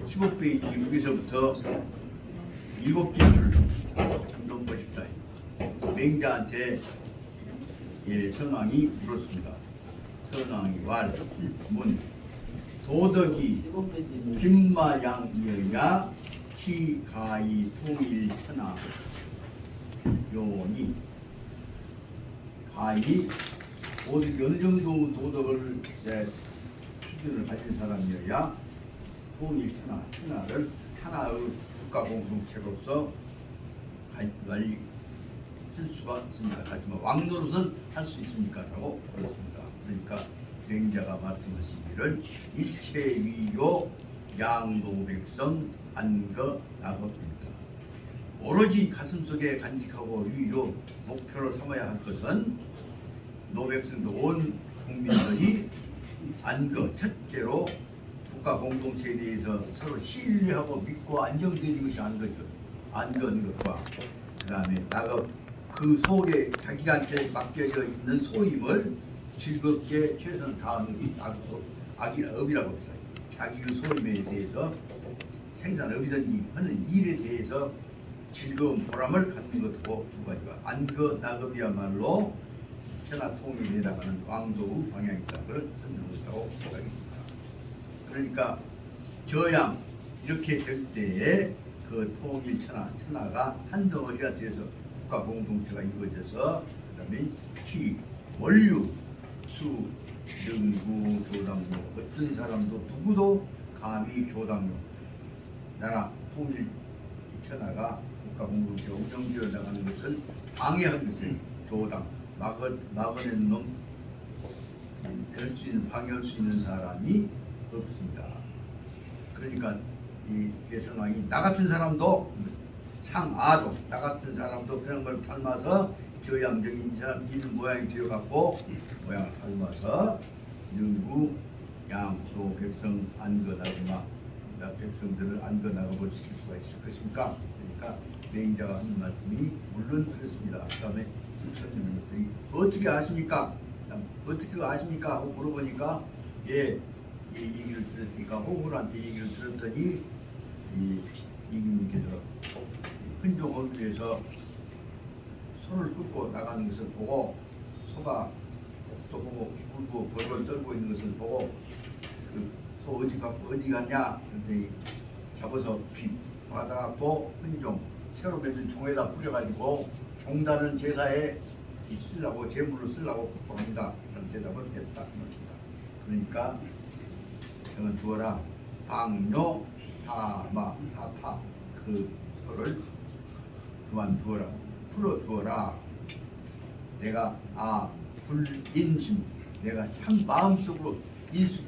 15페이지 여기서부터 7개를 넘고 싶다. 맹자한테 선왕이 물었습니다. 선왕이 왈문 도덕이 김마양이어야 시가이 통일천하 요니 가히 도덕이 어느 정도 도덕을 수준을 가진 사람이어야 통일천하 천하를 하나의 국가 공동체로서 관리 쓸 수가 있습니다. 하지만 왕노릇은 할 수 있습니까? 라고 그렇습니다. 그러니까 맹자가 말씀하시기를 일체위요 양도백성 안거 낙업입니다. 오로지 가슴속에 간직하고 위로 목표로 삼아야 할 것은 노백성도 온 국민들이 안거 첫째로 국가 공동체에 대해서 서로 신뢰하고 믿고 안정되는 것이 안거죠. 안거는 것과 그 다음에 낙업 그 속에 자기한테 맡겨져 있는 소임을 즐겁게 최선을 다하는 것이 악이라고 합니다. 자기 그 소임에 대해서 생산업이든지 하는 일에 대해서 즐거운 보람을 갖는 것하고 두 가지가 안거 낙업이야말로 천하 통일에 나가는 왕도의 방향이다. 그런 설명을 하겠습니다. 그러니까 저양 이렇게 될 때에 그 통일 천하가 한 덩어리가 돼서 국가 공동체가 이루어져서 그다음에 치, 원류, 수, 능구, 조당료 어떤 사람도 누구도 감히 조당료 나라 통일 천하가 국가 공동체 운영되어 나가는 것을 방해한 것을 조당 막아낸 놈 할 수 있는 방해할 수 있는 사람이 없습니다. 그러니까 이 대선왕이 나 같은 사람도 상아도 나 같은 사람도 그런 걸 닮아서 저양적인 사람 이런 모양이 되어갖고 모양을 닮아서 능구 양소 백성 안거나거나 백성들을 안거나거를 시킬 수가 있을 것입니까? 그러니까 맹자가 하는 말씀이 물론 그렇습니다. 그 다음에 승천님들이 어떻게 아십니까? 어떻게 아십니까? 하고 물어보니까 예, 이 얘기를 들었으니까 호구한테 얘기를 들었더니 이민께서 흔종을 위해서 손을 끊고 나가는 것을 보고 소가 쏘고 울고 벌벌 떨고 있는 것을 보고 소 어디 갔냐? 그랬더니 잡아서 받아갖고 흔종 새로 만든 종에다 뿌려가지고 종다는 제사에 쓰려고 제물로 쓰려고 걱정합니다. 그런 대답을 했다. 그러니까 저는 두어라 방뇨 타마 타파 그 소를 그만두어라 풀어주어라. 내가 불인심 내가 참 마음속으로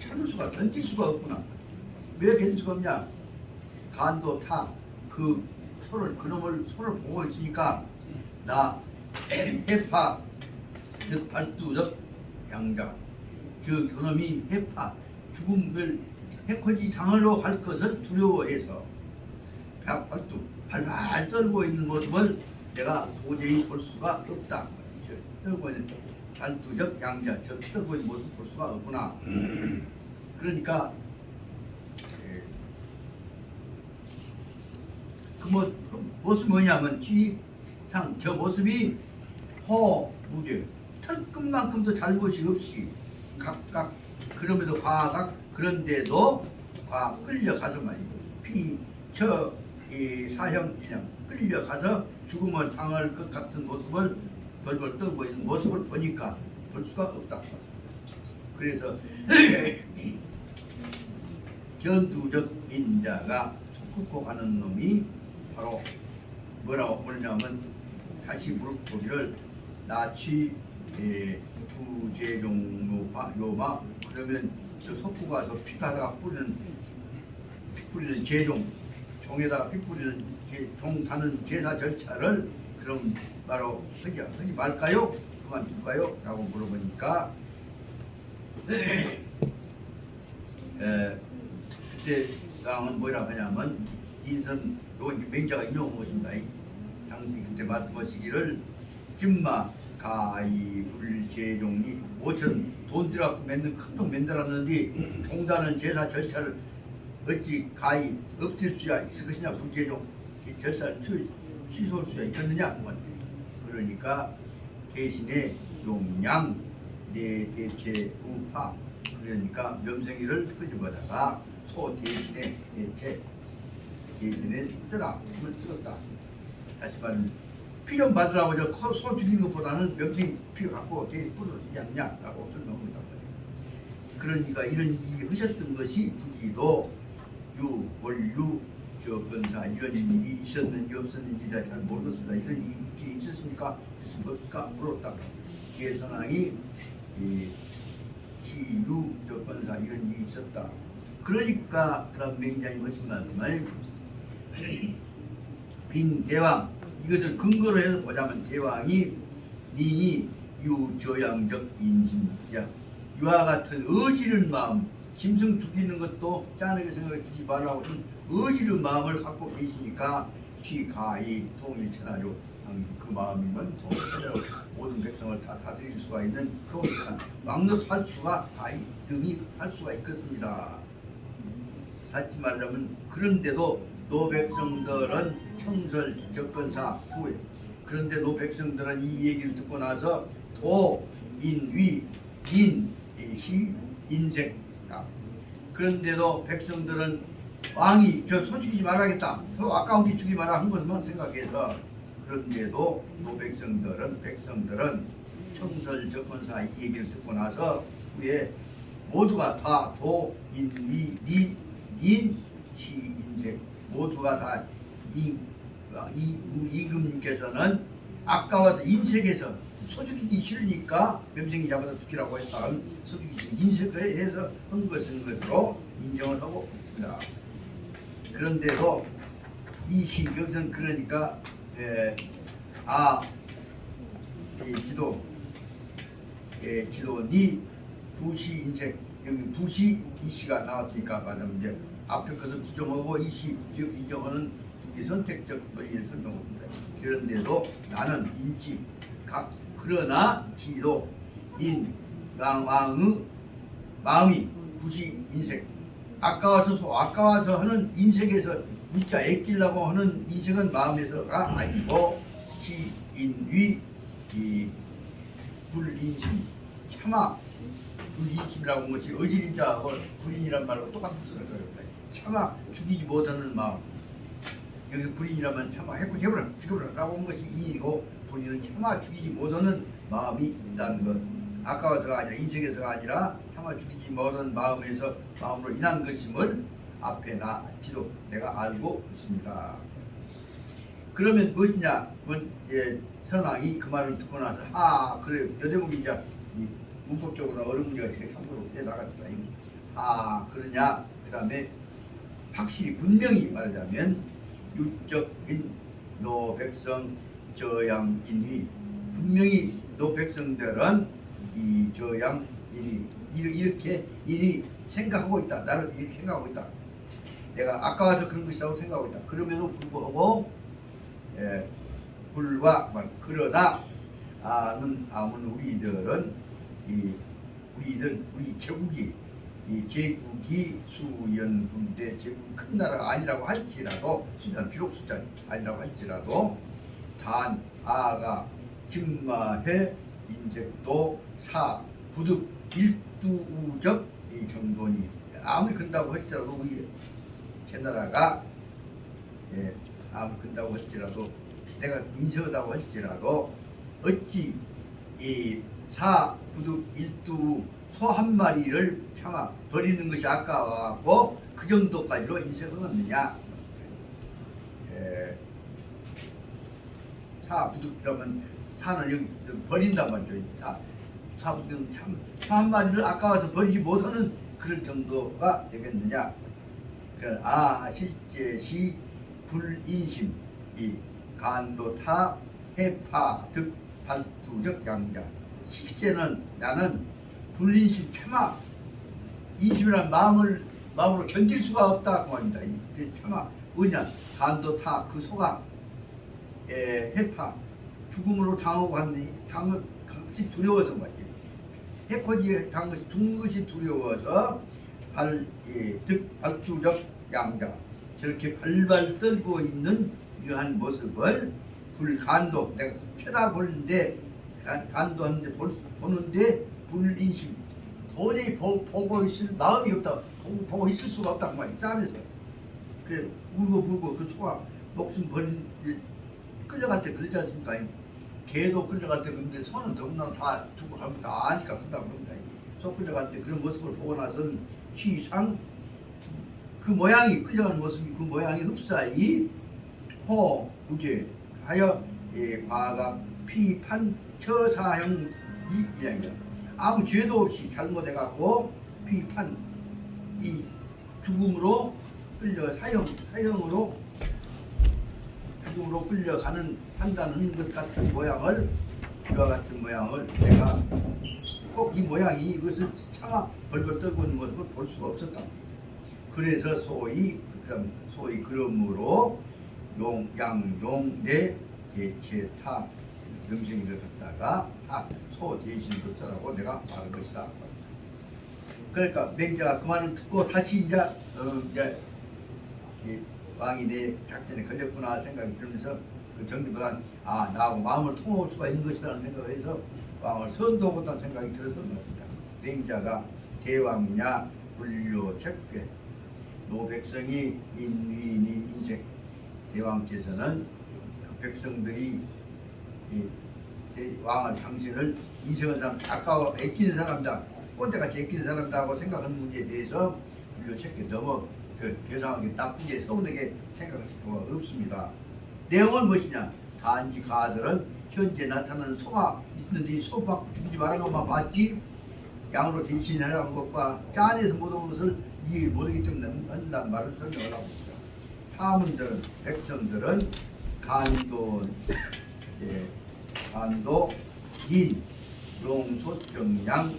참을 수가 견딜 수가 없구나. 왜 견딜 수가 없냐? 간도 타 그 소를 그놈을 소를 보고 있으니까 나 해파 발두적 양자 그놈이 해파 죽음을 해코지 당하러 갈 것을 두려워해서 발두 발발 떨고 있는 모습을 내가 도저히 볼 수가 없다. 떨고 있는 발두적 양자 떨고 있는 모습을 볼 수가 없구나. 그러니까 그 모습이 뭐냐면 저 모습이 무죄 털끝만큼도 잘못이 없이 각각 그럼에도 과각 그런데도 끌려가서 말이고 사형 인형 끌려가서 죽음을 당할 것 같은 모습을 벌벌 떨고 있는 모습을 보니까 볼 수가 없다. 그래서 견두적 인자가 솟구고 가는 놈이 바로 뭐라고 부르냐면 다시 물어보기를 나치 부재종요마 그러면 저 석구 가서 피다가 피 뿌리는 제종 종에다가 피 뿌리는 종 가는 제사 절차를 그럼 바로 하지 말까요? 그만둘까요? 라고 물어보니까 그때 상은 뭐라 하냐면 인선 요건 맹자가 인용한 것입니다. 당시 그때 말씀하시기를 찜마 가이 불제종이 5천 돈 들여갖고 맨날 큰돈 만들었는데 종다는 제사 절차를 어찌 가히 없을 수야 있을 것이냐 부재종 절사를 취소할 수야 있겠느냐. 그러니까 대신에 용양 대체 우파 그러니까 명성이를 끄집어다가 소 대신에 대신에 쓰라 하면 쓰었다. 다시 말하면 피 좀 받으라고 소 죽인 것보다는 명성이 피 갖고 대신 뿌려지지 않냐라고 설명합니다. 그러니까 이런 일이 하셨던 것이 부지도 원류 건사 이런 일이 있었는지 없었는지 잘 모르겠습니다. 이런 일이 있긴 있었습니까? 있습니까? 물었다. 예선왕이 시유 건사 이런 일이 있었다. 그러니까 그런 맹장이 무슨 말이냐면 빈 대왕 이것을 근거로 해서 보자면 대왕이 니니 유저양적 인심이야. 유와 같은 어지른 마음, 짐승 죽이는 것도 짠하게 생각해 주지 말라고 좀 어지른 마음을 갖고 계시니까 취가히 통일천하요. 그 마음이면 통일천하요. 모든 백성을 다 다스릴 수가 있는 통일천하. 막노할 수가 다 등이 할 수가 있겠습니다. 다시 말하자면 그런데도 노백성들은 청설 적건사 후에 그런데 노백성들은 이 얘기를 듣고 나서 도, 인, 위, 인, 시, 인생 그런데도 백성들은 왕이 저 소 죽이지 말아야겠다. 소 아까운 게 죽이지 마라 한 것만 생각해서 그런데도 백성들은 청설 적건사 이 얘기를 듣고 나서 후에 모두가 다 도, 인, 위, 리, 인, 시, 인생 모두가 다 이금께서는 아까워서 인색에서 소 죽이기 싫으니까 명성이 잡아서 죽이라고 했다. 소 죽이기 인색을 해서 한 것으로 인정을 하고 있습니다. 그런데도 이 시 여기서는 그러니까 지도 니 부시 인색 여기 부시 이 시가 나왔으니까 말하면 이제 앞에 것을 부정하고 이 시 즉 인정하는 두 개 선택적 논리를 설명합니다. 그런데도 나는 인지 그러나 지도 왕의 마음이 부시 인색 아까워서 하는 인색에서 문자 애끼려고 하는 인색은 마음에서가 아니고 시인위 불인심 참아 불인심이라고 하는 것이 어지린 자하고 불인이란 말하고 똑같은 거예요. 참아 죽이지 못하는 마음 여기 불인이라면 참아 해보라 죽여보라 라고 하는 것이 인이고 불인은 참아 죽이지 못하는 마음이 있다는 것 아까워서가 아니라 인색에서가 아니라 참아 죽이지 못하는 마음으로 인한 것임을 앞에 나지도 내가 알고 있습니다. 그러면 무엇이냐 선왕이 그 말을 듣고 나서 그래 여대목이 이제 문법적으로 어려운 문제가 제일 참고로 나갔다. 그러냐 그 다음에 확실히 분명히 말하자면 유적인 노백성 저양인이 분명히 노백성들은 이 저양인이 이렇게 인이 생각하고 있다. 나를 이렇게 생각하고 있다. 내가 아까워서 그런 것이라고 생각하고 있다. 그럼에도 불구하고 그러나 우리들은 우리 제국이 수연군대 제국이 큰 나라가 아니라고 할지라도 숫자는 비록 숫자 아니라고 할지라도 단 진마해 인색도 부득 일두우적 이 정도니 아무리 큰다고 할지라도 우리 제 나라가 아무리 큰다고 할지라도 내가 인색하다고 할지라도 어찌 부득 일두 소 한 마리를 참아 버리는 것이 아까워갖고 그 정도까지로 인색을 얻느냐. 부득이라면 사는 여기 버린단 말이죠. 부득은 소 한 마리를 아까워서 버리지 못하는 그럴 정도가 되겠느냐. 실제시 불인심 간도타 해파 득 발두적 양자 실제는 나는 불인심 참아 인심이라는 마음으로 견딜 수가 없다 그 말입니다. 참아 뭐냐 간도타 그 소가 해파 죽음으로 당하고 갔니 당한 것이 두려워서 말이지 해코지 당한 것이 죽는 것이 두려워서 발두적 양자 저렇게 발발 떨고 있는 이러한 모습을 불간도 내가 쳐다보는데 간도하는데 보는데 불인심 도저히 보고 있을 마음이 없다. 보고 있을 수가 없다. 그 말이야. 짠해서 그래 울고 불고 그 소가 목숨 버린 끌려갈 때 그러지 않습니까? 개도 끌려갈 때 그런데 소는 더군다나 다 죽어가면 다 아니까 그런다 그럽니다. 소 끌려갈 때 그런 모습을 보고 나선 취상 그 모양이 끌려가는 모습이 그 모양이 흡사히 호 무죄 하여 과가 피판 처사형 이양이다. 아무 죄도 없이 잘못해갖고 피판 이 죽음으로 끌려 사형으로 죽음으로 끌려가는 한다는 것 같은 모양을 이와 같은 모양을 내가 꼭 이 모양이 이것을 차마 벌벌 떨고 있는 모습을 볼 수가 없었다. 그래서 소위 그러므로 양용내 대체 타 명칭을 갖다가 다 소 대신 뒀다라고 내가 말한 것이다. 그러니까 맹자가 그 말을 듣고 다시 이제 왕이 내 작전에 걸렸구나 생각이 들면서 그 정기보다 나하고 마음을 통할 수가 있는 것이라는 생각을 해서 왕을 선도하고다는 생각이 들어서 말입니다. 맹자가 대왕냐 불료책괴 노백성이 인위인 인생 대왕께서는 그 백성들이 왕을 당신을 인생한 사람 아까워 애끼는 사람이다 꼰대같이 애끼는 사람이다 하고 생각하는 문제에 대해서 불료책괴 너무 괴상하게 나쁘게 서운하게 생각할 수가 없습니다. 내용은 무엇이냐? 단지 가들은 현재 나타나는 소가 있는데 소 받고 죽이지 말라는 것만 봤지 양으로 대신하라는 것과 짠에서 모든 것을 이해 못하기 때문에 한다는 말을 설명을 하고 있습니다. 사문들은 백성들은 간도 인 용소정양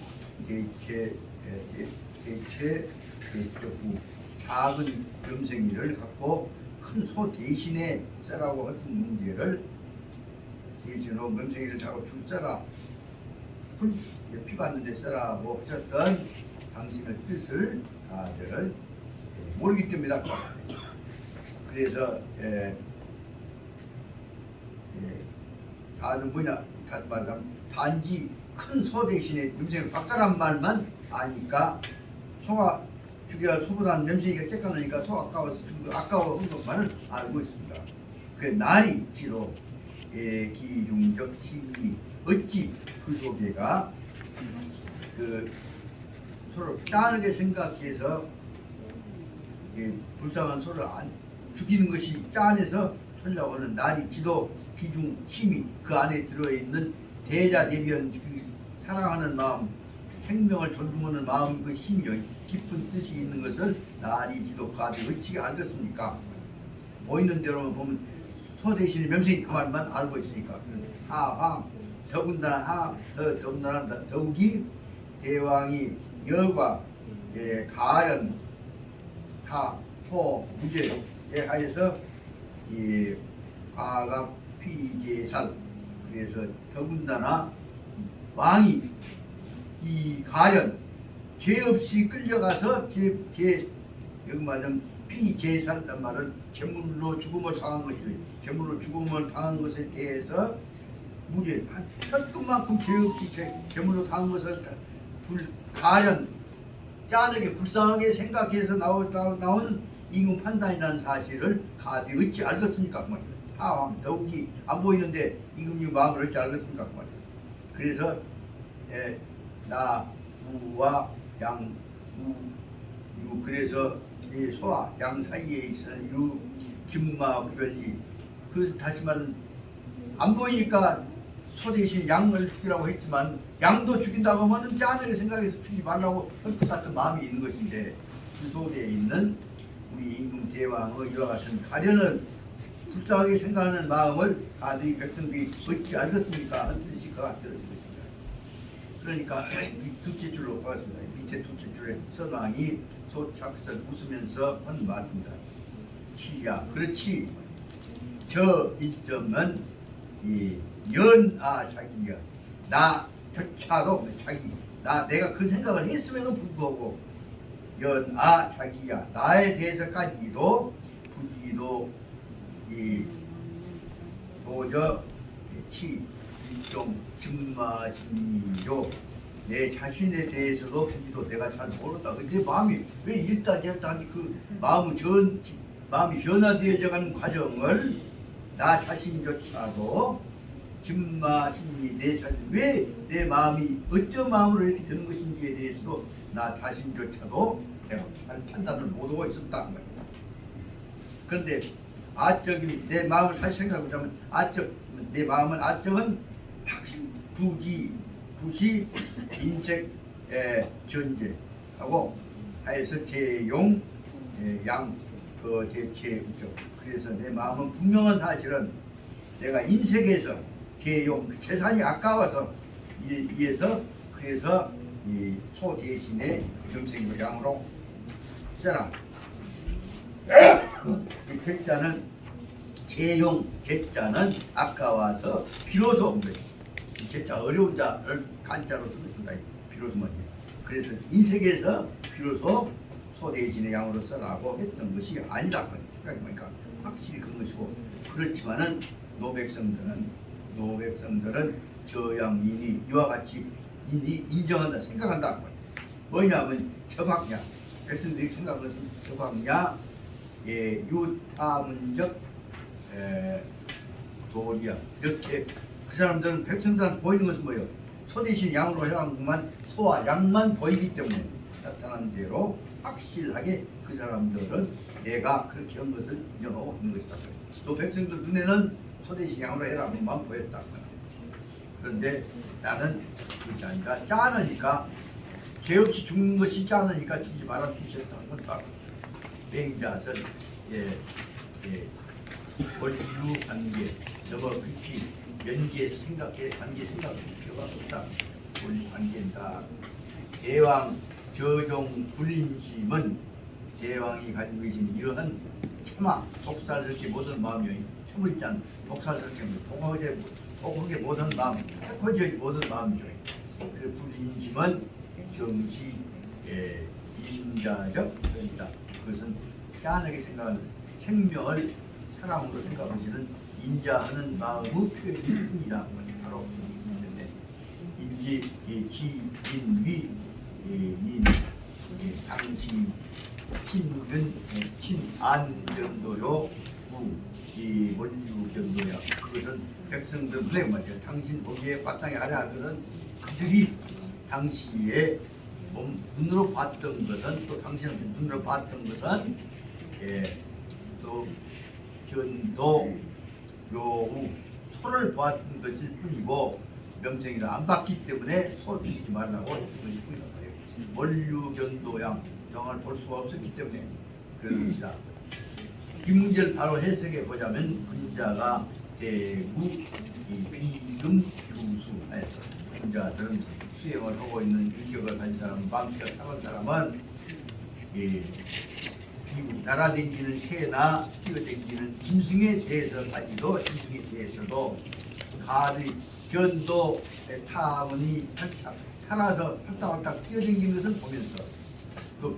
대체후 작은 점생이를 갖고 큰 소 대신에 쇠라고 하던 문제를 대신으로 점생이를 작업 줄 쇠라 피 받는데 쇠라고 하셨던 당신의 뜻을 다들 모르기 때문이다. 그래서 다들 뭐냐 다시 말하면 단지 큰 소 대신에 점생을 박자란 말만 아니까 소가 죽여야 소보다는 냄새가 쬐까나니까 소 아까워서 죽은 거 아까워한 것만을 알고 있습니다. 그 날이 지도 기중적 시기 어찌 그 속에가 그 서로 짜르게 생각해서 불쌍한 소를 안 죽이는 것이 짠해서 하려고 하는 날이 지도 기중 심이 그 안에 들어있는 대자대변 그 사랑하는 마음 생명을 존중하는 마음 그 힘이 깊은 뜻이 있는 것을 날이 지도 가지 어찌게 알겠습니까? 보이는 대로만 보면 소 대신에 명색이 그 말만 알고 있으니까 더군다나 더욱이 대왕이 여과 가연 타포 무죄에 하여서 과가 피제살 그래서 더군다나 왕이 이 가련 죄 없이 끌려가서 여기 말하면 피제살단 말은 제물로 죽음을 당한 것이죠. 제물로 죽음을 당한 것에 대해서 무죄 한 혈금만큼 죄 없이 제물로 당한 것을 가련 짠하게 불쌍하게 생각해서 나오는 임금 판단이라는 사실을 가디 어찌 알겠습니까? 그 말이에요. 하왕 더욱이 안 보이는데 임금님 마음을 어찌 알겠습니까? 그 말이에요. 그래서 나우와 양 유 그래서 이 소와 양 사이에 있는 유 김마 구별이 그 다시 말은 안 보이니까 소 대신 양을 죽이라고 했지만 양도 죽인다고 하면 짠하게 생각해서 죽이지 말라고 할 것 같은 마음이 있는 것인데 그 속에 있는 우리 임금 대왕의 이와 같은 가련을 불쌍하게 생각하는 마음을 가들이 백성들이 어찌 알겠습니까? 하는 뜻이 그 같은 것입니다. 그러니까 이 둘째 줄로 가겠습니다. 밑에 둘째 줄에 선왕이 소착설 웃으면서 한 말입니다. 치야 그렇지 저 일점은 자기야 나 교차로 자기 내가 그 생각을 했음에도 불구하고 연아 자기야 나에 대해서까지도 부지도 이 도저 치 일종 증마심이요 내 자신에 대해서도 부지도 내가 잘 모른다. 근데 마음이 왜 이랬다 저랬다 하니 그 마음이 변화되어져 가는 과정을 나 자신조차도 증마심이 내 자신 왜 내 마음이 어떤 마음으로 이렇게 드는 것인지에 대해서도 나 자신조차도 내가 잘 판단을 못하고 있었다는 거예요. 그런데 아적인 내 마음을 다시 생각해보자면 내 마음은 아적은 부시 인색 전제하고 하여서 제용 양그 대체 우적. 그래서 내 마음은 분명한 사실은 내가 인색에서 제용 재산이 아까워서 이에서 그래서 이 소 대신에 염색을 양으로 쓰라. 이 괴자는 제용 괴자는 아까워서 비로소 온 거지. 괴자 어려운 자를 간자로 쓰는다. 비로소 뭐지. 그래서 인색에서 비로소 소 대신에 양으로 써라고 했던 것이 아니다. 생각해보니까 확실히 그런 것이고 그렇지만은 노백성들은 저양인이 이와 같이 인이 인정한다 생각한다. 뭐냐면 저광야 백성들이 생각하는 것은 저광야 유타문적 도리야. 이렇게 그 사람들은 백성들한테 보이는 것은 뭐예요? 소 대신 양으로 해야만 소와 양만 보이기 때문에 나타난 대로 확실하게 그 사람들은 내가 그렇게 한 것을 인정하고 있는 것이다. 또 백성들 눈에는 소 대신 양으로 해라만 보였다. 그런데 나는 그렇지 아니라 짠하니까 죄 없이 죽는 것이 짠하니까 죽지 말아 주셨다는 건 바로 맹자선 원류 관계 너무 깊이 연계해서 생각해 관계 생각할 필요가 없다. 원류 관계다. 대왕 저종 불인심은 대왕이 가지고 계신 이러한 참아 독살스럽게 모든 마음이 참을잔 독살스럽게 독하게 모든 마음 해코지 모든 마음이죠. 그 불인심은 정시 인자적 있다. 그것은 짠하게 생각하는 생명을 사람으로 생각하시는 인자하는 마음의 표현일 뿐이다. 바로 있는데 인지 지인위 인 당시 친근 친안정도요 이 원주정도야. 그것은 백성들 눈에 말이야. 당신 보기에 마땅히 하려 할 것은 그들이 당시에 눈으로 봤던 것은 또 당신한테 눈으로 봤던 것은 또 견도 요우 소를 보았던 것일 뿐이고 명성이를 안 봤기 때문에 소 죽이지 말라고 했던 것일 뿐이다 말이에요. 원류견도양 영을 볼 수가 없었기 때문에 그런 것이다. 이 문제를 바로 해석해 보자면 군자가 대구 비금 유수 군자들은 수행을 하고 있는 인격을 가진 사람, 망치가 차은 사람은 날아다니는 새나 뛰어다니는 짐승에 대해서까지도 짐승에 대해서도 가리 견도 타문이 살아서 활딱활딱 뛰어다니는 것을 보면서 그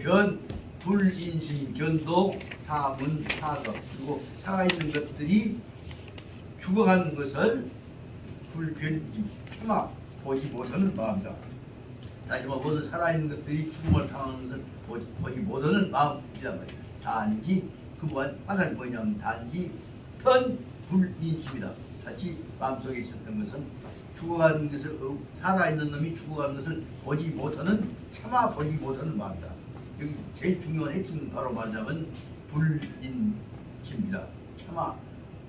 불인심 견도 타문 타서 그리고 살아있는 것들이 죽어가는 것을 불변심 참아 보지 못하는 마음이다. 다시 말해 모든 살아있는 것들이 죽음을 당하는 것을 보지 못하는 마음이란 말이야. 단지 그보다 바닥이 뭐냐면 단지 편 불인심이다. 같이 마음속에 있었던 것은 죽어가는 것을 살아있는 놈이 죽어가는 것을 보지 못하는 참아 보지 못하는 마음이다. 여기 제일 중요한 핵심은 바로 말하자면 불인심이다. 참아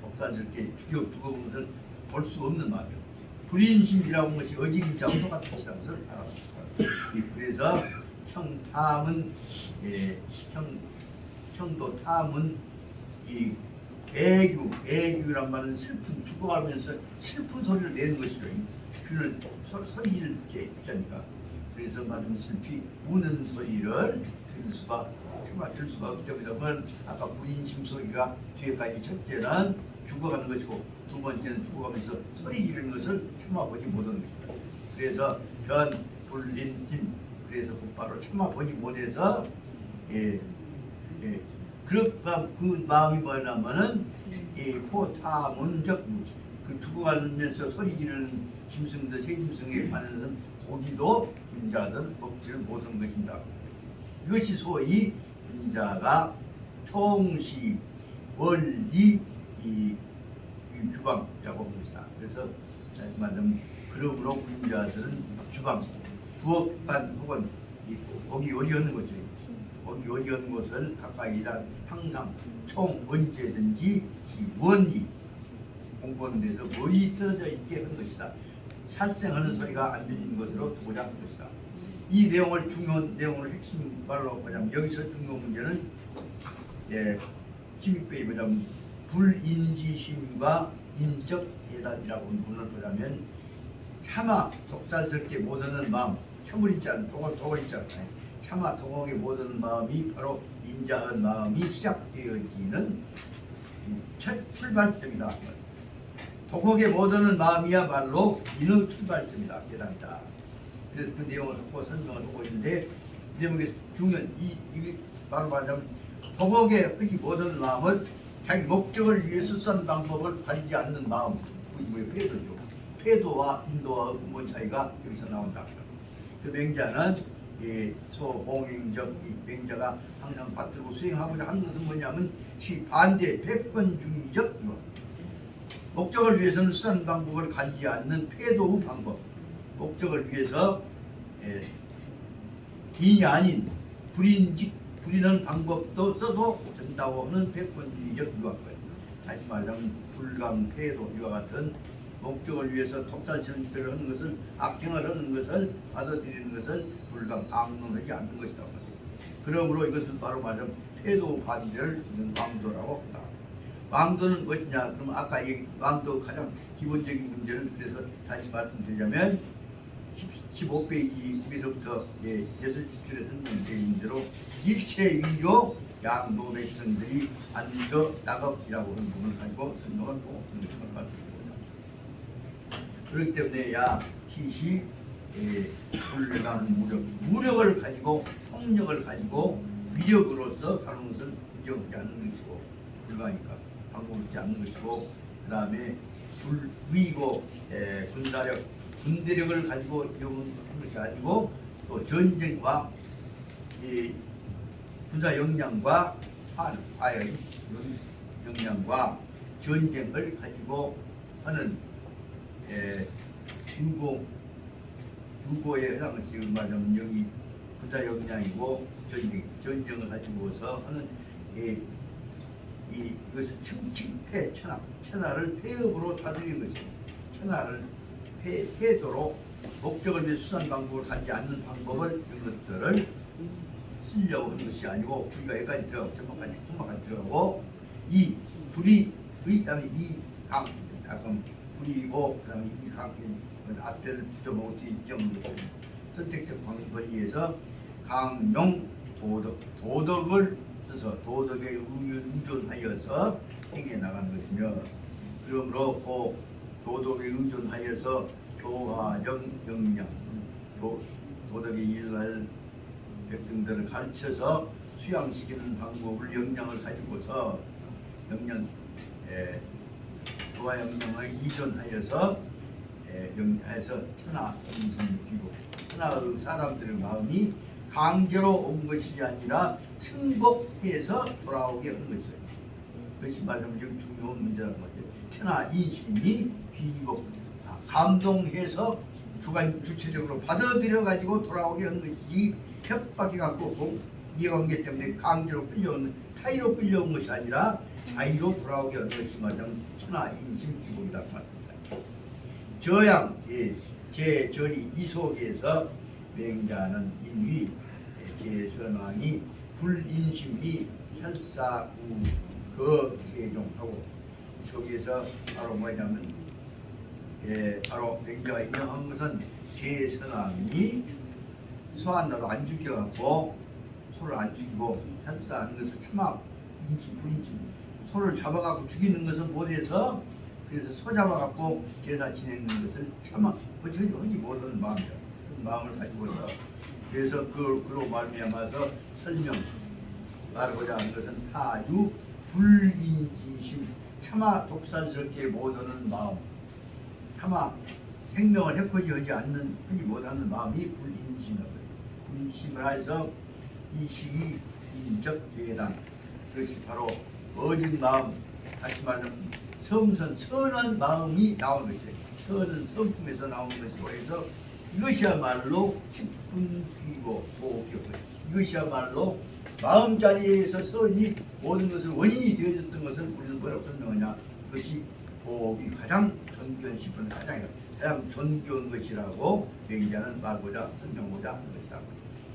독단스럽게 죽어본 것을 볼 수 없는 마음이다. 불인심이라고 하는 것이 어지긴자와 똑같은 것이라는 것을 알아봤습니다. 그래서 청탐은 청도 탐은 이 애규란 말은 슬픈 죽어가면서 슬픈 소리를 내는 것이죠. 귀를 소리를 듣자니까. 그래서 말하면 슬피 우는 소리를 들을 수가 없기 때문에 아까 불인심 소리가 뒤에까지 첫째는 죽어가는 것이고 두 번째는 죽어가면서 소리 지르는 것을 참아보지 못하는 것입니다. 그래서 변 불인심 그래서 곧바로 참아보지 못해서 예, 예. 그러니까 그 마음이 뭐냐면은 이 포타문적 그 죽어가면서 소리 지르는 짐승들 새짐승에 관해서는 고기도 군자는 먹지를 못한 것입니다. 이것이 소위 군자가 총시 원리 이 주방이라고 한 것이다. 그래서 다시 말하면 그러므로 군자들은 주방 부엌반 혹은 거기 요리하는 거죠. 거기 요리하는 것을 가까이다 항상 총 언제든지 원리 공부하는 데서 거의 떨어져 있게 한 것이다. 살생하는 소리가 안 들리는 것으로 두고자 한 것이다. 이 내용을 중요한 내용을 핵심 말로 보자면 여기서 중요한 문제는 힘입배에 보자면 불인지심과 인적 대단이라고 문을 보자면 차마 독살스럽게 못하는 마음 첨을 있잖아 독을 있잖아 차마 독하게 못하는 마음이 바로 인자한 마음이 시작되어지는 첫 출발점이다. 독하게 못하는 마음이야말로 인의 출발점이다. 깨달다. 그래서 그 내용을 갖고 설명을 하고 있는데 이 내용이 중요한 이게 바로 말하자면 독하게 하지 못하는 마음은 자기 목적을 위해서 쓴 방법을 가리지 않는 마음 그게 뭐예요? 패도죠. 패도와 인도와 근본 차이가 여기서 나온다. 그 맹자는 소봉행적 맹자가 항상 받들고 수행하고자 하는 것은 뭐냐면 반대 백번주의적 목적을 위해서는 쓰는 방법을 가리지 않는 패도의 방법 목적을 위해서 인이 아닌 불이는 방법도 써도 된다고 하는 백번주의적 유학권 다시 말하면 불강패도 이와 같은 목적을 위해서 독살실을 하는 것을 악행을 하는 것을 받아들이는 것을 불강 방문하지 않는 것이다. 그러므로 이것은 바로 말하자면 패도 반대를 왕도라고 한다. 왕도는 뭐냐? 그럼 아까 왕도 가장 기본적인 문제는 그래서 다시 말씀드리자면 15페이지 위에서부터 여섯 지출에 설명되어 있는 대로 일체 위로 양도 백성들이 안도 낙업이라고 하는 부분을 가지고 설명을 하고 있는 것을 말씀드립니다. 그렇기 때문에 시시 불가는 무력을 가지고 폭력을 가지고 위력으로서 하는 것을 인정하지 않는 것이고 불가니까 방법하지 않는 것이고 그 다음에 불위고 군대력을 가지고 이용하는 것이 아니고 또 전쟁과 군사 역량과 화의 역량과 전쟁을 가지고 하는 유고에 해당을 지금 말하면 여기 군사 역량이고 전쟁을 가지고서 하는 이것을 칭칭패 천하를 폐업으로 다스리는 것이 천하를 폐도로 목적을 위해 수단 방법을 가지 않는 방법을 이런 것들을 쓰려고 하는 것이 아니고 우리가 여기까지 들어가고 전반까지 들어가고 이 불이 그다음에 이강 약간 불이고 그다음에 이강 앞에를 붙여보고 뒤에 인정을 선택적 권리에서 강용 도덕을 써서 도덕에 의존하여서 행해 나가는 것이며 그러므로 그 도덕에 의존하여서 교화적 역량 도덕에 일할 백성들을 가르쳐서 수양시키는 방법을 역량을 가지고서 교화 역량을 이전하여서 천하 인성기고 천하의 사람들의 마음이 강제로 온 것이 아니라 승복해서 돌아오게 한 것이죠. 그것이 말하면 좀 중요한 문제라는 거죠. 천하 인심이 귀고 감동해서 주체적으로 받아들여 가지고 돌아오게 한 것이 협박해 갖고 이해관계 때문에 강제로 끌려오는 타의로 끌려온 것이 아니라 자의로 돌아오게 한 것이 말하면 천하 인심 기복이라고 말합니다. 저양 제전이 이 속에서 맹자는 인위 제선왕이 불인심이 혈사우 개종하고 속에서 바로 뭐냐면 바로 맹자가 인정한 것은 제선왕이 소한나로 안 죽여갖고 소를 안 죽이고 혈사하는 것을 참아 인심 불인심 소를 잡아갖고 죽이는 것은 못해서 그래서 소 잡아갖고 제사 지내는 것을 참아 하지 못하는 마음이죠. 그 마음을 가지고서 그래서 그로 말미암아서 설명 말하고자 하는 것은 타유 불인지심 차마 독살스럽게 못하는 마음, 차마 생명을 해코지하지 않는 하지 못하는 마음이 불인심이라고 해요. 불인심을 해서 이 시기 인적 예단, 그것이 바로 어진 마음, 다시 말하면 섬선 선한 마음이 나오는 것이에요. 선은 성품에서 나오는 것이고 해서 이것이야말로 십분 비고 보호교회, 이것이야말로 마음자리에서 선이 모든 것을 원인이 되어졌던 것을 우리는 뭐라고 설명하냐, 그것이 보호이 가장 존귀한 십분, 가장 존귀한 것이라고 명자는 말고자 설명하고자 하는 것이다.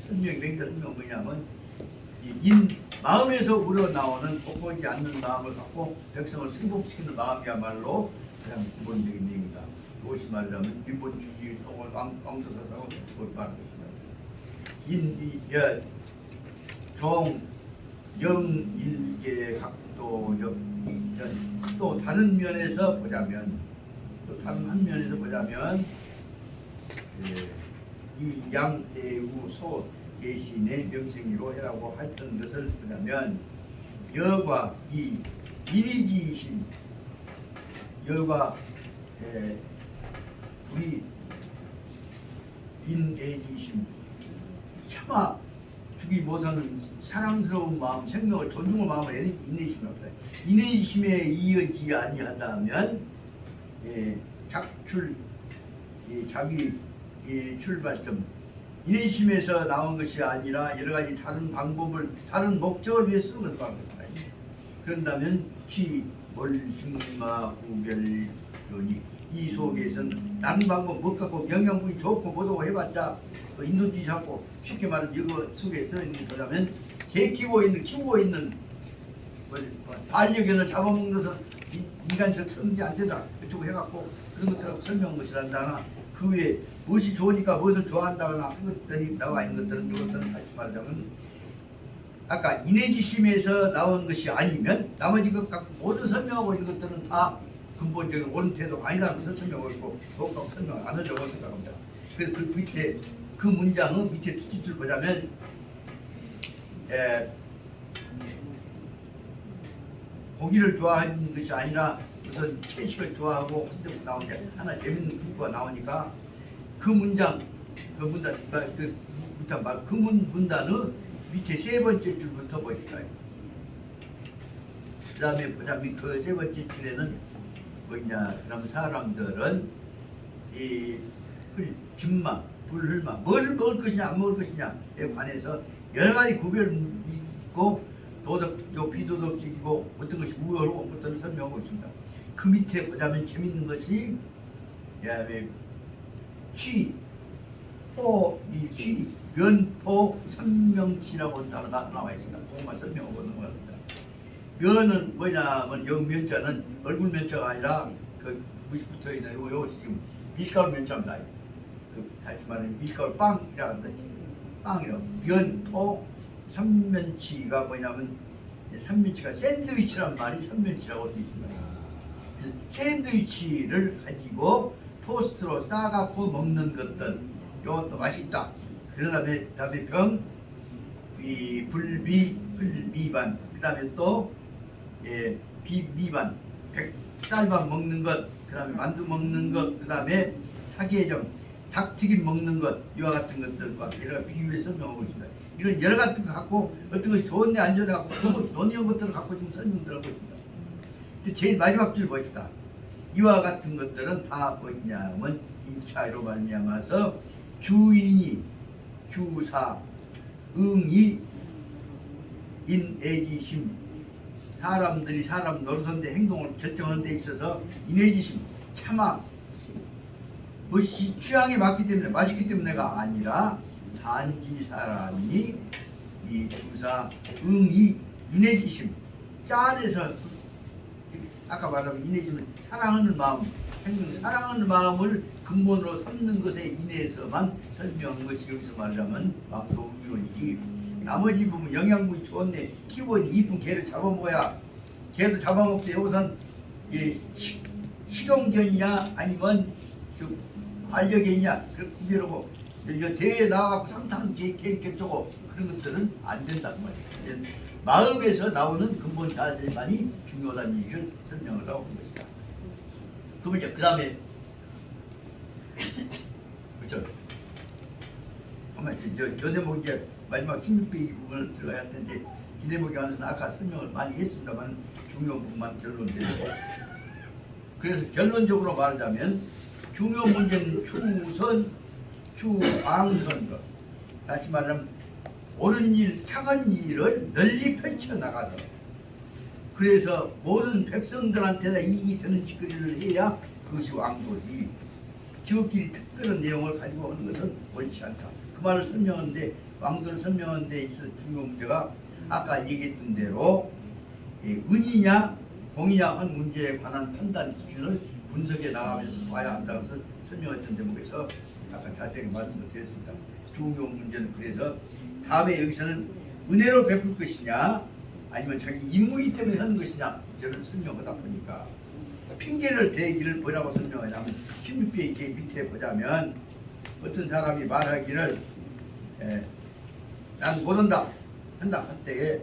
명자 설명 뭐냐면 인 마음에서 우러나오는 복하지 않는 마음을 갖고 백성을 승복시키는 마음이야말로 가장 기본적인 얘기다. 무엇이 말하자면 민본주의 또는 왕조사라고 말하는 것입니다. 종 영일계 각도역 또 다른 면에서 보자면, 또 다른 한 면에서 보자면 이 양대우 소 대신의 명칭으로 해라고 했던 것을 보자면, 여과 이 인이지이신 여과 우리 인애지이신 차마 주기 못하는 사랑스러운 마음, 생명을 존중할 마음을 인내심이랍니다. 인내심에 이어지지 아니한다면 작출 자기 출발점, 인내심에서 나온 것이 아니라 여러 가지 다른 방법을, 다른 목적을 위해 쓰는 것도 합니다. 그런다면 치월중마 구별론이 이 속에서는 다른 방법 못 갖고 영양분이 좋고 뭐도 해봤자 인도주의 잡고, 쉽게 말하면 이거 속에 들어있는 거라면 개 키우고 있는 반려견을 잡아먹는 것은 인간적 성지 안 되더라 그쪽 해갖고 그런 것들하고 설명한 것이란다나, 그 외에 무엇이 좋으니까 무엇을 좋아한다거나 한 것들이 나와 있는 것들은, 이것들은 다시 말하자면 아까 인내지심에서 나온 것이 아니면 나머지 것 갖고 모든 설명하고 있는 것들은 다 근본적인 옳은 태도가 아니라는 것을 설명하고 있고, 그것과 설명을 안 하려고 생각합니다. 그래서 그 밑에 그 문장은 밑에 투지를 보자면 고기를 좋아하는 것이 아니라 우선 채식을 좋아하고 한데부터 나오는데 하나 재밌는 문구가 나오니까 그 문장 그 문단은 밑에 세 번째 줄부터 보실까요? 그 다음에 보자면 그 세 번째 줄에는 뭐냐, 그럼 사람들은 이 진마, 불흘마, 뭘 먹을 것이냐 안 먹을 것이냐에 관해서 여러 가지 구별이 있고, 도덕적, 비도덕적이고 어떤 것이 우월하고 어떤 것을 설명하고 있습니다. 그 밑에 보자면 재밌는 것이 면포 삼명치라고 단어가 나와 있습니다. 그것만 설명하고 있는 겁니다. 면은 뭐냐면 영면자는 얼굴 면자가 아니라 그 무시 붙어 있는 요 지금 밀가루 면자입니다. 그 다시 말하면 밀가루 빵이라고 합니다. 빵이라고. 면포 삼면치가 뭐냐면 삼면치가 샌드위치란 말이 삼면치라고 되어 있습니다. 샌드위치를 가지고 토스트로 싸갖고 먹는 것들, 이것도 맛있다. 그 다음에 병, 불비, 흘미반, 그 다음에 또 비미반, 쌀밥 먹는 것, 그 다음에 만두 먹는 것, 그 다음에 사계정, 닭튀김 먹는 것, 이와 같은 것들과 여러 가지 비유해 설명하고 있습니다. 이런 여러 가지 거 갖고 어떤 것이 좋은데 안 좋은데 갖고 논의한 것들을 갖고 지금 설명들하고 있습니다. 근데 제일 마지막 줄 보십시다. 이와 같은 것들은 다 뭐냐면 인차로 말미암아서 주인이 주사 응이 인애지심, 사람들이 사람 노릇하는데 행동을 결정하는 데 있어서 인애지심, 차마 무엇이 취향에 맞기 때문에 맛있기 때문에가 아니라 단지 사람이 이 주사 응이 인애지심, 짠해서 아까 말한 인애지심은 사랑하는 마음, 사랑하는 마음을 근본으로 삼는 것에 인해서만 설명한 것이 여기서 말하자면 막도이론이지. 나머지 부분 영양분이 좋은데 키우고 이쁜 개를 잡아먹어야, 개도 잡아먹되 여기선 식용견이냐 아니면 반려견이냐 그렇게 구별하고 대회에 나와서 상타는 개 저거 그런 것들은 안 된다는 말이에요. 마음에서 나오는 근본 자세만이 중요하다는 얘기를 설명을 하고 있는 것이다. 그러면 이제 그 다음에 그렇죠. 요 대목 이제 마지막 16페이지 부분을 들어가야 할 텐데 이 대목에 관해서는 아까 설명을 많이 했습니다만 중요한 부분만 결론드리고, 그래서 결론적으로 말하자면 중요 문제는 추선, 추왕선 것. 다시 말하면 옳은 일, 착한 일을 널리 펼쳐나가서 그래서 모든 백성들한테나 이익이 되는 짓거리를 해야 그것이 왕도지, 지극히 특별한 내용을 가지고 하는 것은 옳지 않다. 그 말을 설명하는데, 왕도를 설명하는 데 있어서 중요한 문제가 아까 얘기했던 대로 은이냐 공이냐 한 문제에 관한 판단 기준을 분석해 나가면서 봐야 한다고 해서 설명했던 대목에서 아까 자세히 말씀을 드렸습니다. 중요한 문제는 그래서 다음에 여기서는 은혜로 베풀 것이냐 아니면 자기 임무이기 때문에 하는 것이냐 문제를 설명하다 보니까 핑계를 대기를 뭐라고 설명하냐면 16페이지 밑에 보자면 어떤 사람이 말하기를 난 못한다 한다 할 때에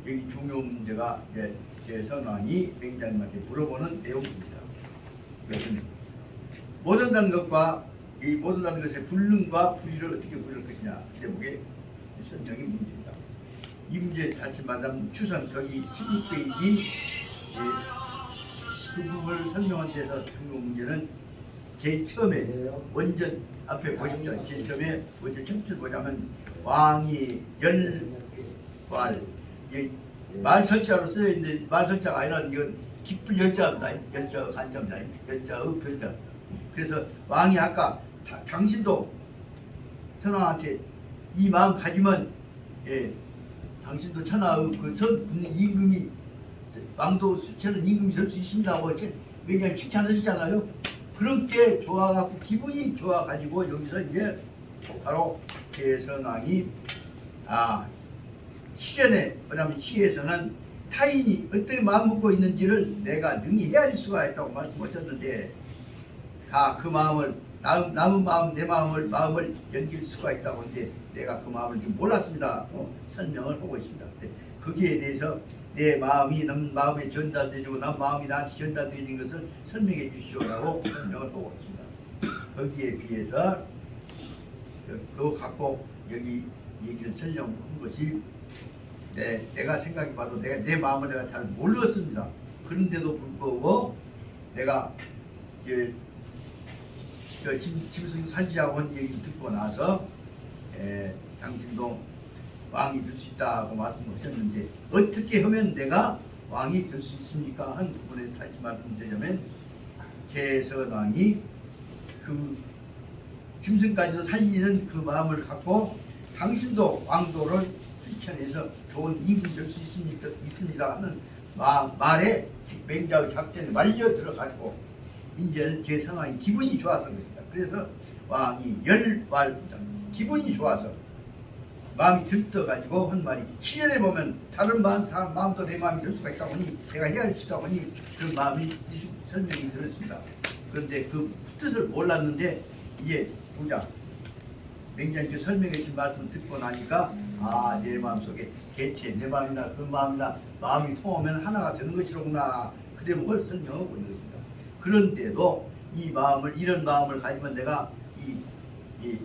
여기 중요한 문제가 제 선왕이 맹자님한테 물어보는 내용입니다. 그것은 못한다는 것과 이 못한다는 것의 불능과 불의를 어떻게 구할 것이냐 대목의 설명이 문제입니다. 이 문제 다시 말하면 추선 저기 16페이지 그 부분을 설명한 데서 중요한 문제는 제일 처음에 원전 앞에 보십시오. 제일 처음에 먼저 첨출 보자면 왕이 열왈 말설자로 쓰여 있는데 말설자가 아니라 이건 기쁠 열자입니다. 열자 간자입니다. 열자의 별자. 그래서 왕이 아까 당신도 선왕한테 이 마음 가지면 당신도 천하의 그선 임금이 왕도 수천은 임금이 될 수 있습니다 하고 왜냐하면 칭찬하시잖아요. 그렇게 좋아갖고 기분이 좋아가지고 여기서 이제 바로 대선왕이 시전에 뭐냐면 시에서는 타인이 어떻게 마음 먹고 있는지를 내가 능히 헤아릴 수가 있다고 말씀하셨는데 다 그 마음을 남은 마음 내 마음을 연길 수가 있다고 하는데 내가 그 마음을 좀 몰랐습니다. 설명을 하고 있습니다. 거기에 대해서 내 마음이 남 마음에 전달되고 남 마음이 나한테 전달되는 것을 설명해 주시오라고 설명을 하고 있습니다. 거기에 비해서 그거 갖고 여기 얘기를 설명한 것이 내가 생각해봐도 내 마음을 내가 잘 몰랐습니다. 그런데도 불구하고 내가 짐승 산지하고 한 얘기를 듣고 나서 당신도 왕이 될 수 있다고 말씀하셨는데 어떻게 하면 내가 왕이 될 수 있습니까? 한 부분에 다시 말씀드리자면 대선왕이 그 짐승까지도 살리는 그 마음을 갖고 당신도 왕도를 실천해서 좋은 임금이 될 수 있습니다 하는 말에 맹자의 작전에 말려 들어가지고 이제는 제 상황이 기분이 좋아서 그렇습니다. 그래서 왕이 기분이 좋아서 마음이 들떠가지고 한 말이 시전에 보면 다른 사람 마음도 내 마음이 될 수가 있다고 하니 내가 헤아릴 수 있다고 하니 그런 마음이 설명이 들었습니다. 그런데 그 뜻을 몰랐는데 이제 보자 맹자님께 설명해 주신 말씀 듣고 나니까 내 마음속에 개체 내 마음이나 그 마음이나 마음이 통하면 하나가 되는 것이로구나 그 대목을 설명하고 있는 것입니다. 그런데도 이 마음을 이런 마음을 가지면 내가 이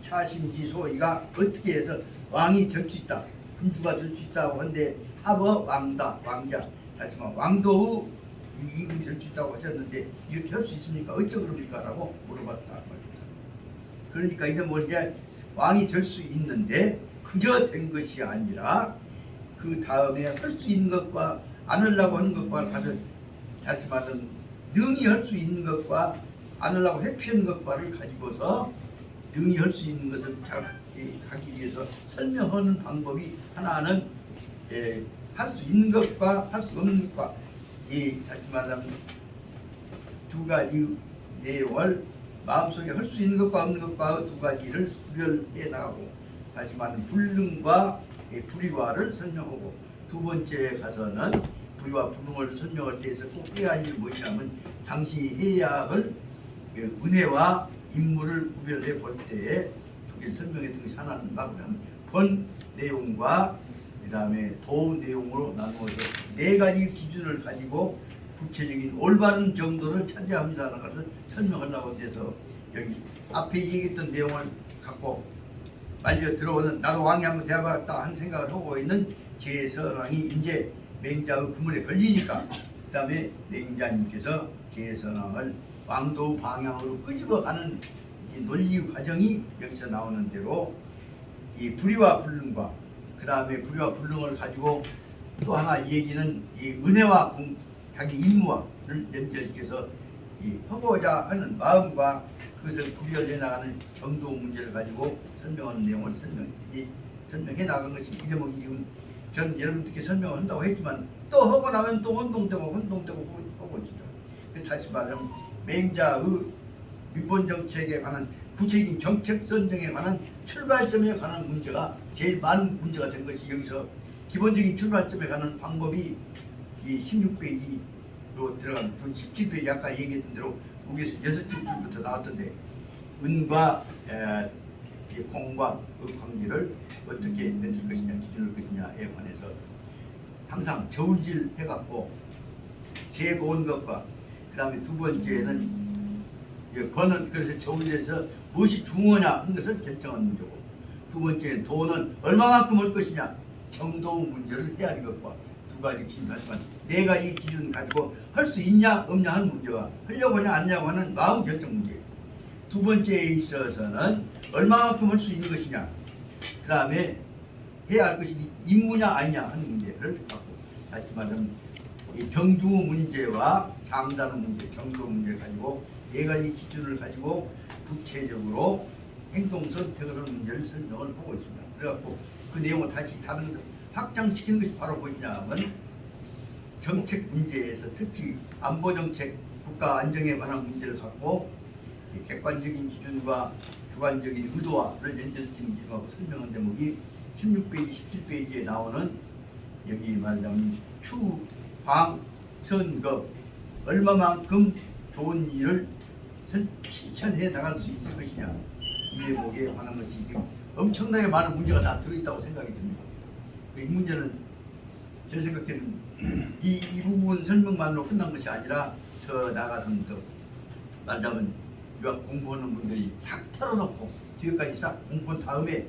차심지소이가 어떻게 해서 왕이 될 수 있다 군주가 될 수 있다고 하는데 하버 왕자 다시 말해 왕도의 임금이 될 수 있다고 하셨는데 이렇게 할 수 있습니까? 어쩌 그럽니까? 라고 물어봤다 말입니다. 그러니까 이게 뭐 이제 왕이 될 수 있는데 그저 된 것이 아니라 그 다음에 할 수 있는 것과 안 하려고 하는 것과 다시 말하면 능히 할 수 있는 것과 안 하려고 회피하는 것과를 가지고서 능히 할 수 있는 것을 하기 위해서 설명하는 방법이 하나는 할 수 있는 것과 할 수 없는 것과 다시 말하면 두 가지 내용을 마음속에 할 수 있는 것과 없는 것과 두 가지를 구별해 나가고 다시 말하면 불능과 불의와를 설명하고 두 번째에 가서는 불의와 불능을 설명할 때에서 꼭 해야 할 일이 무엇이냐면 당신이 해야 할 은혜와 임무를 구별해 볼 때에 두 개 설명했던 것이 하나는 본 내용과 그 다음에 도 내용으로 나누어서 4가지 기준을 가지고 구체적인 올바른 정도를 찾아야 합니다라는 것을 설명하려고 해서 여기 앞에 얘기했던 내용을 갖고 말려 들어오는 나도 왕이 한번 되어봤다 하는 생각을 하고 있는 제선왕이 이제 맹자의 구문에 걸리니까 그 다음에 맹자님께서 제선왕을 왕도 방향으로 끄집어가는 이 논리 과정이 여기서 나오는 대로 이 불의와 불능과 그 다음에 불의와 불능을 가지고 또 하나 얘기는 이 은혜와 자기 임무와를 연결시켜서 이 하고자 하는 마음과 그것을 구별해 나가는 정도 문제를 가지고 설명하는 내용을 설명해 나간 것이 이 대목이 지금 전 여러분들께 설명을 한다고 했지만 또 하고 나면 또 혼동되고 하고 있습니다. 다시 말하면 맹자의 민본 정책에 관한 구체적인 정책 선정에 관한 출발점에 관한 문제가 제일 많은 문제가 된 것이 여기서 기본적인 출발점에 관한 방법이 이 16페이지로 들어간 17페이지 아까 얘기했던 대로 거기에서 6째 줄부터 나왔던데 은과 공과 그 관계를 어떻게 맺을 것이냐 기준을 것이냐에 관해서 항상 저울질 해갖고 재본 것과 그 다음에 두 번째는 권은 그래서 저울질에서 무엇이 중요하냐 하는 것을 결정하는 문제고 두 번째는 도는 얼마만큼 할 것이냐 정도 문제를 헤아린 것과 두 가지 기준하지만 4가지 기준 가지고 할 수 있냐 없냐 하는 문제와 하려고 하냐 안 하냐고 하는 마음 결정 문제 두 번째에 있어서는 얼마만큼 할 수 있는 것이냐 그 다음에 해야 할 것이 임무냐 아니냐 하는 문제를 갖고 다시 말하면 경주 문제와 장단의 문제 정도 문제를 가지고 4가지 기준을 가지고 구체적으로 행동 선택을 하는 문제를 설명을 하고 있습니다. 그래갖고 그 내용을 다시 다른 확장시키는 것이 바로 뭐냐 하면 정책 문제에서 특히 안보정책 국가 안정에 관한 문제를 갖고 객관적인 기준과 주관적인 의도와를 연결시키는 기준하고 설명한 대목이 16페이지 17페이지에 나오는 여기 말하자면 추, 방, 선거 얼마만큼 좋은 일을 실천해 나갈 수 있을 것이냐 이 대목에 관한 것이 엄청나게 많은 문제가 다 들어있다고 생각이 듭니다. 이 문제는 제 생각에는 이 부분 설명만으로 끝난 것이 아니라 더 나가서는 더 말하자면 유학 공부하는 분들이 탁 털어놓고 뒤에까지 싹 공부한 다음에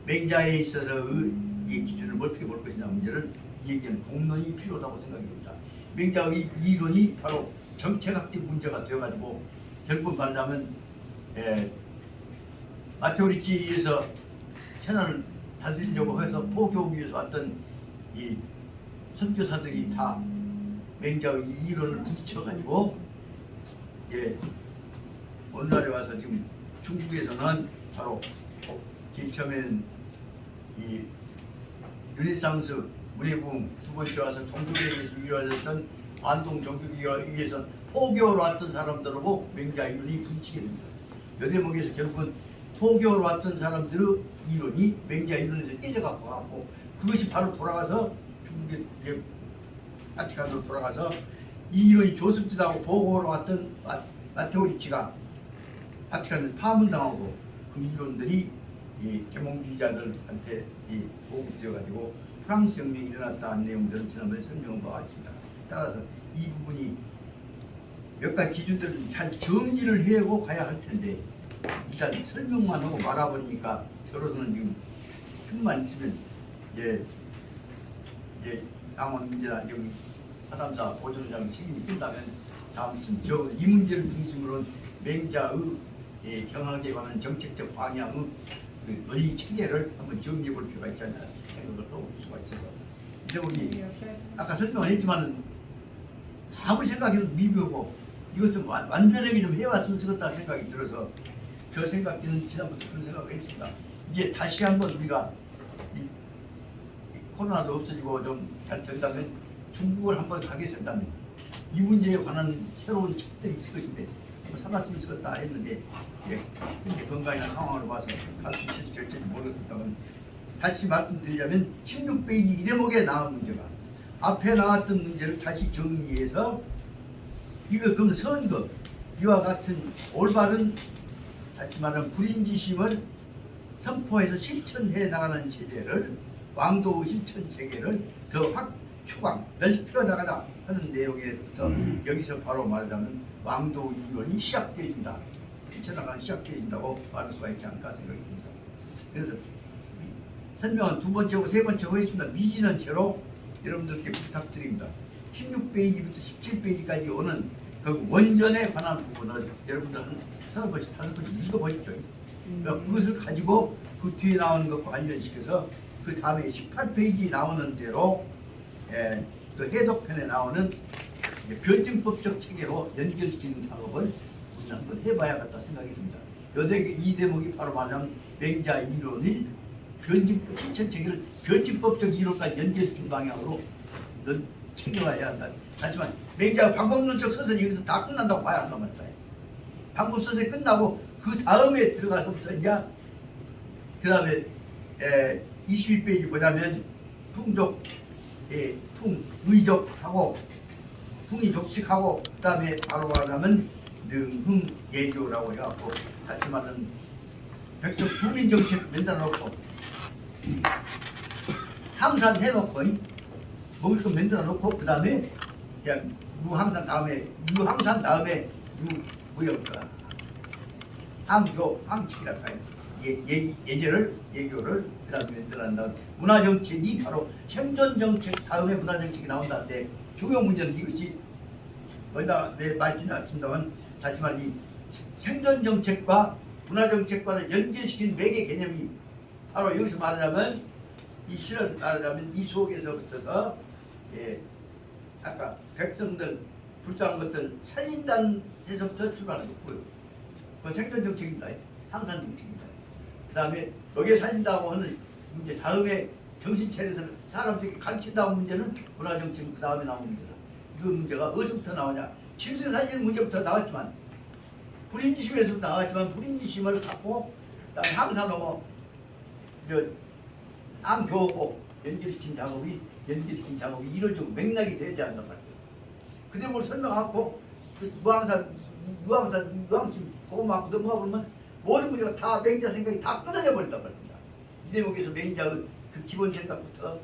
맹자에 있어서의 이 기준을 어떻게 볼 것이냐 문제를 얘기하는 공론이 필요하다고 생각이 듭니다. 맹자의 이론이 바로 정책학적 문제가 되어가지고 결국 말하자면 마테오리치에서 천하를 다스리려고 해서 포교하기 위해서 왔던 이 선교사들이 다 맹자의 이론을 부딪혀가지고 오늘날에 와서 지금 중국에서는 바로 제일 처음에는 이 르네상스 문예부흥 두 번째 와서 종교계에 의해서 이루어졌던 반동 종교계에 의해서 포교로 왔던 사람들하고 맹자 이론이 부딪히게 됩니다. 여 대목에서 결국은 포교로 왔던 사람들의 이론이 맹자 이론에서 깨져갖고 갔고 그것이 바로 돌아가서 중국의 바티칸으로 돌아가서 이 이론이 조습되다고 보고로 왔던 마테오리치가 바티칸에서 파문당하고 그 이론들이 이 계몽주의자들한테 보급되어가지고 프랑스 혁명이 일어났다는 내용들은 지난번에 설명한 바와 같습니다. 따라서 이 부분이 몇 가지 기준들을 잘 정리를 해고 가야 할 텐데 일단 설명만 하고 말아버리니까 저로서는 지금 틈만 있으면 양원 문제나 여기 하담사 보존장 책임이 끝나면 다음 이 문제를 중심으로 맹자의 경학에 관한 정책적 방향의 그 논리 체계를 한번 정리해 볼 필요가 있지 않나 생각을 할 수가 있어서 이제 우리 아까 설명을 했지만은 아무리 생각해도 미비하고 이것 좀 완전하게 좀 해왔으면 좋겠다 생각이 들어서 저 생각에는 지난번부터 그런 생각을 했습니다. 이제 다시 한번 우리가 이 코로나도 없어지고 좀 잘 된다면 중국을 한번 가게 된다면 이 문제에 관한 새로운 책들이 있을 것인데 한번 사봤으면 좋겠다 했는데 현재 건강이나 상황으로 봐서 갈 수 있을지 절실히 모르겠습니다만 다시 말씀드리자면 16페이지 이 대목에 나온 문제가 앞에 나왔던 문제를 다시 정리해서 이거 그럼 선거 이와 같은 올바른 다시 말하면 불인지심을 선포해서 실천해 나가는 체제를 왕도 실천 체계를 더 확충 넓혀 나가자 하는 내용에부터 여기서 바로 말하자면 왕도 이론이 시작되어진다. 펼쳐나가는 시작되어진다고 말할 수가 있지 않을까 생각이 듭니다. 그래서 설명은 두 번째고 세 번째고 했습니다. 미지는 채로 여러분들께 부탁드립니다. 16페이지부터 17페이지까지 오는 그 원전에 관한 부분을 여러분들 한 3번씩 5번씩 읽어보십시오. 그러니까 그것을 가지고 그 뒤에 나오는 것과 관련시켜서 그 다음에 18페이지 나오는 대로 그 해독편에 나오는 변증법적 체계로 연결시키는 작업을 우리 한번 해봐야겠다 생각이 듭니다. 이 대목이 바로 말하자면 맹자 이론이 변증법 실천 체계를 변증법적 이론까지 연결시킨 방향으로 챙겨와야 한다. 하지만 맹자가 방법론적 서술이 여기서 다 끝난다고 봐야 한단 말이다. 방법 서술이 끝나고 그 다음에 들어가서부터 이제 그 다음에 22페이지 보자면 풍족, 풍의족하고 풍의족식하고 그 다음에 바로 말하자면 능흥예교라고 해갖고 다시 말하는 백성 국민정책 만들어놓고 항산해놓고 먹을 거 만들어놓고 그 다음에 무항산 다음에 뭐랄까 항칙이랄 까요. 예교를 그 다음에 만들어낸다. 문화정책이 바로 생존정책 다음에 문화정책이 나온다는데 중요 문제는 이것이 거기다 내 말지는 않습니다만 다시 말해 이 생존정책과 문화정책과를 연결시킨 매개 개념이 바로 여기서 말하자면 이 실을 말하자면 이 속에서부터가 아까 백성들 불쌍한 것들 살린다는 데서부터 출발하는 거고요. 그건 생존정책입니다. 항산정책입니다. 그 다음에 여기에 살린다고 하는 문제 다음에 정신 차려서 사람들에게 가르친다는 문제는 문화정책 그 다음에 나오는 문제다. 그 문제가 어디서부터 나오냐? 짐승 살리는 문제부터 나왔지만 불임지심에서부터 나왔지만 불임지심을 갖고 그다음에 항산하고 암교하고 연결시킨 작업이 이루어지고 맥락이 되지 않는단 말이에요. 그 대목을 설명하고 그 유황심 고구마 넘어가 보면 모든 문제가 다 맹자 생각이 다 끊어져 버린단 말입니다. 이 대목에서 맹자의 그 기본 생각부터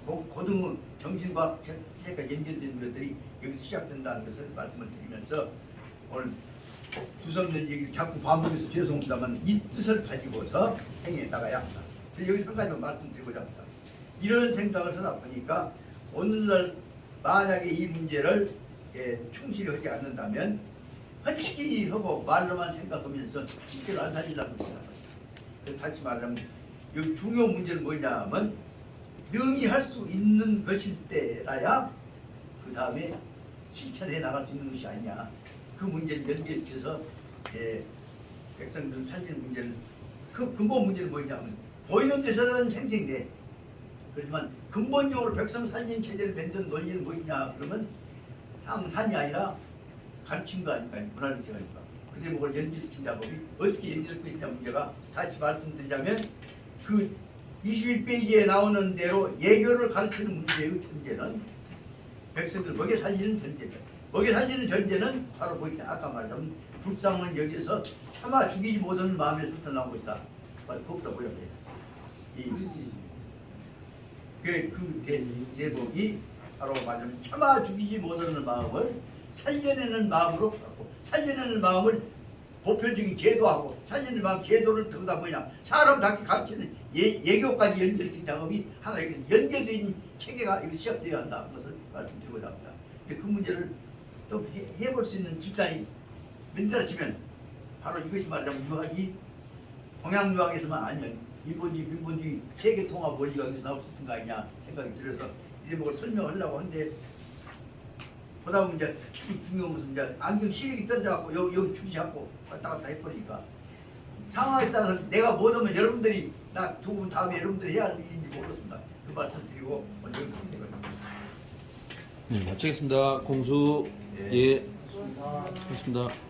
고등 정신과학 생각까지 연결되는 것들이 여기서 시작된다는 것을 말씀을 드리면서 오늘 두서없는 얘기를 자꾸 반복해서 죄송합니다만 이 뜻을 가지고서 행해 나가야 합니다. 그래서 여기서 한 가지만 말씀드리고자 합니다. 이런 생각을 하다 보니까 오늘날 만약에 이 문제를 충실히 하지 않는다면 헛시기 하고 말로만 생각하면서 실제로 안 살린다는 겁니다. 다시 말하면 이 중요 문제는 뭐냐면 능히 할 수 있는 것일 때라야 그 다음에 실천해 나갈 수 있는 것이 아니냐. 그 문제를 연결시켜서 백성들 살리는 문제를 그 근본 문제는 뭐냐면 보이는 데서는 생생돼. 그렇지만 근본적으로 백성 살리는 체제를 만든 논리는 뭐냐 그러면 항산이 아니라 가르침도 아닐까 문화정책 아닐까. 그 대목을 연결시킨 작업이 어떻게 연결할 것이냐 문제가 다시 말씀드리자면 그 21페이지에 나오는 대로 예교를 가르치는 문제의 전제는 백성들 먹여 살리는 전제다. 먹여 살리는 전제는 바로 보이냐 아까 말했던 불쌍은 여기서 참아 죽이지 못하는 마음에서부터 나온 것이다. 바로 그것보다 보여야 돼. 그 대목이 바로 말하자면 참아 죽이지 못하는 마음을 살려내는 마음으로 갖고 살려내는 마음을 보편적인 제도하고 살려내는 마음 제도를 더다 뭐냐 사람답게 가르치는 예교까지 연결시킨 작업이 하나 여기서 연결되어 있는 체계가 여기 시작되어야 한다 것을 말씀드리고자 합니다. 그 문제를 좀 해볼 수 있는 집단이 만들어지면 바로 이것이 말하자면 유학이 동양유학에서만 아니면 일본주의 세계통합 원리가 여기서 나올 수 있는 거 아니냐 생각이 들어서 이 대목을 설명하려고 하는데 보다 보면 이제 특히 중요한 것은 이제 안경 시력이 떨어져갖고 여기 줄이 잡고 왔다 갔다 해버리니까 상황에 따라서 내가 못하면 여러분들이 나 죽으면 다음에 여러분들이 해야 할 일인지 모르겠습니다. 그 말씀 드리고 먼저 여기서 되거든요. 네, 마치겠습니다. 공수 네. 예, 고맙습니다.